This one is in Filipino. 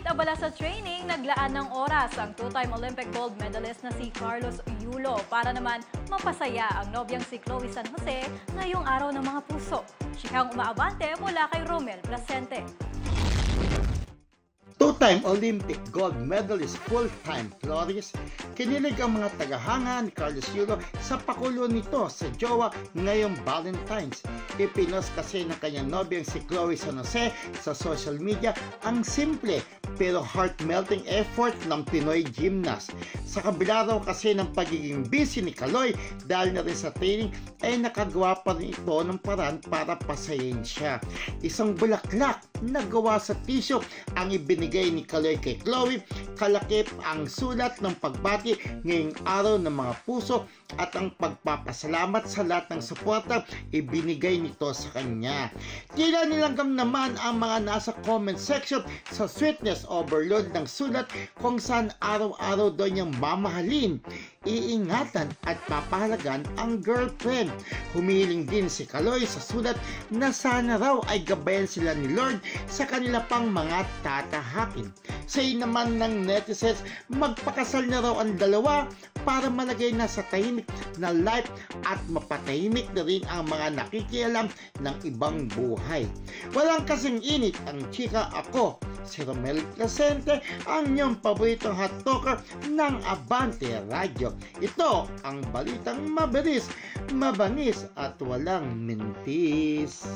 abala sa training, naglaan ng oras ang two-time Olympic gold medalist na si Carlos Yulo para naman mapasaya ang nobyang si Chloe San Jose ngayong araw ng mga puso. Chikang umaabante mula kay Romel Placente. Two-time Olympic gold medalist full-time Flores, kinilig ang mga tagahanga ni Carlos Yulo sa pakulo nito sa jowa ngayong Valentine's. Ipinost kasi ng kanyang nobyang si Chloe San Jose sa social media ang simple pero heart-melting effort ng Pinoy gymnast. Sa kabila raw kasi ng pagiging busy ni Kaloy dahil na rin sa training ay nakagawa pa rin ito ng paraan para pasayin siya. Isang bulaklak na gawa sa tissue ang ibinigay ni Kaloy kay Chloe. Kalakip ang sulat ng pagbati ngayong araw ng mga puso at ang pagpapasalamat sa lahat ng suporta ibinigay nito sa kanya. Tila nilanggam naman ang mga nasa comment section sa sweetness overload ng sulat kung saan araw-araw daw niyang mamahalin, iingatan at papahalagan ang girlfriend. Humiling din si Kaloy sa sulat na sana raw ay gabayan sila ni Lord sa kanila pang mga tatahakin. Say naman ng netizens, magpakasal na raw ang dalawa para malagay na sa tahimik na life at mapatahimik na rin ang mga nakikialam ng ibang buhay. Walang kasing init ang chika. Ako, si Romel Placente, ang inyong paboritong hot talker ng Abante Radio. Ito ang balitang mabilis, mabangis at walang mintis.